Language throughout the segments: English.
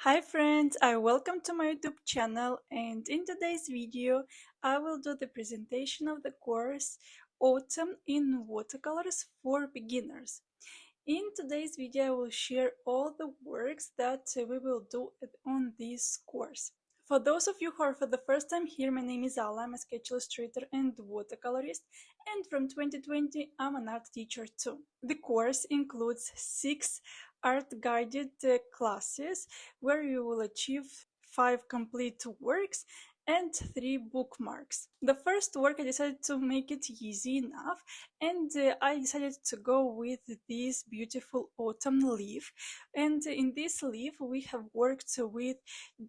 Hi friends, welcome to my YouTube channel, and in today's video I will do the presentation of the course Autumn in Watercolors for Beginners. In today's video I will share all the works that we will do on this course. For those of you who are for the first time here, my name is Ala, I'm a sketch illustrator and watercolorist, and from 2020 I'm an art teacher too. The course includes 6 art-guided classes where you will achieve 5 complete works and 3 bookmarks. The first work I decided to make it easy enough, and I decided to go with this beautiful autumn leaf. And in this leaf we have worked with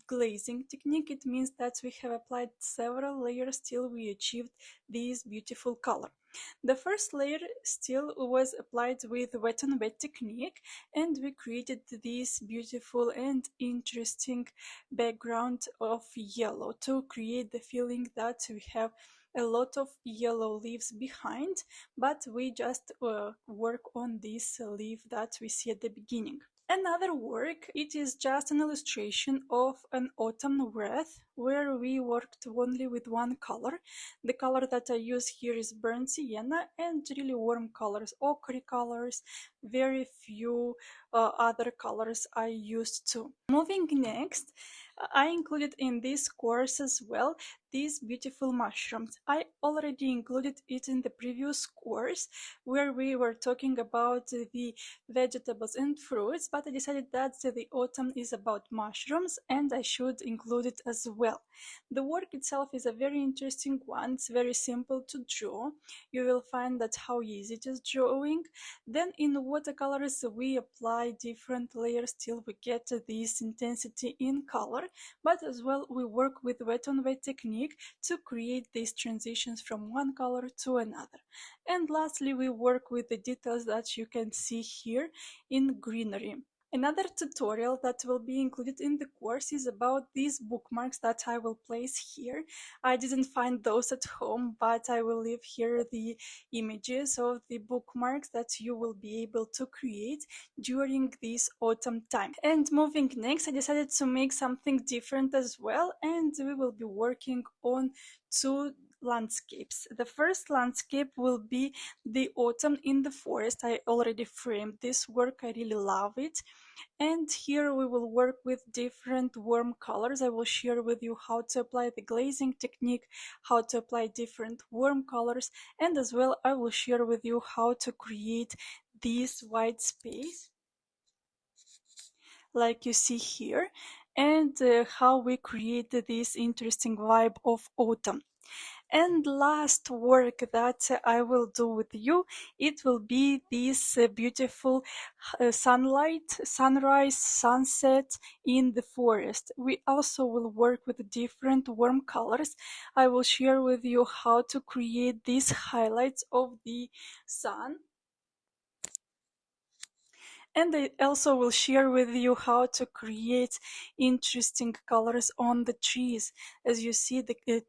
glazing technique. It means that we have applied several layers till we achieved this beautiful color. The first layer still was applied with wet and wet technique, and we created this beautiful and interesting background of yellow to create the feeling that we have a lot of yellow leaves behind, but we just work on this leaf that we see at the beginning. Another work, it is just an illustration of an autumn wreath where we worked only with one color. The color that I use here is burnt sienna and really warm colors, ochre colors, very few other colors I used too. Moving next, I included in this course as well these beautiful mushrooms. I already included it in the previous course where we were talking about the vegetables and fruits, but I decided that the autumn is about mushrooms and I should include it as well. The work itself is a very interesting one. It's very simple to draw. You will find that how easy it is drawing. Then in watercolors we apply different layers till we get this intensity in color, but as well we work with wet on wet technique to create these transitions from one color to another. And lastly, we work with the details that you can see here in greenery. Another tutorial that will be included in the course is about these bookmarks that I will place here. I didn't find those at home, but I will leave here the images of the bookmarks that you will be able to create during this autumn time. And moving next, I decided to make something different as well, and we will be working on 2 landscapes. The first landscape will be the autumn in the forest. I already framed this work, I really love it. And here we will work with different warm colors. I will share with you how to apply the glazing technique, how to apply different warm colors, and as well I will share with you how to create this white space like you see here, and how we create this interesting vibe of autumn. And last work that I will do with you, it will be this beautiful sunlight, sunrise, sunset in the forest. We also will work with different warm colors. I will share with you how to create these highlights of the sun. And I also will share with you how to create interesting colors on the trees. As you see,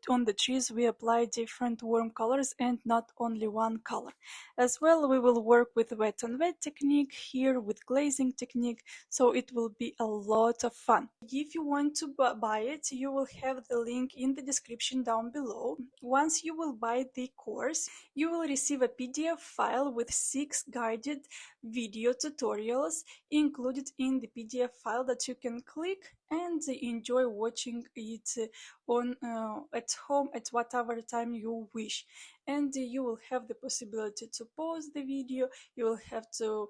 on the trees we apply different warm colors and not only one color. As well, we will work with wet on wet technique here, with glazing technique, so it will be a lot of fun. If you want to buy it, you will have the link in the description down below. Once you will buy the course, you will receive a PDF file with 6 guided video tutorials included in the PDF file that you can click and enjoy watching it on at home at whatever time you wish. And you will have the possibility to pause the video, you will have to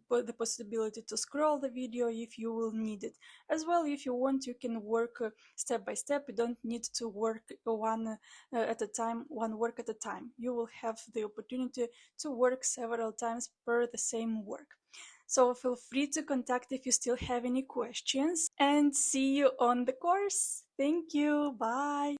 the possibility to scroll the video if you will need it. As well, if you want, you can work step by step. You don't need to work one at a time, one work at a time. You will have the opportunity to work several times per the same work. So feel free to contact if you still have any questions, and see you on the course. Thank you. Bye.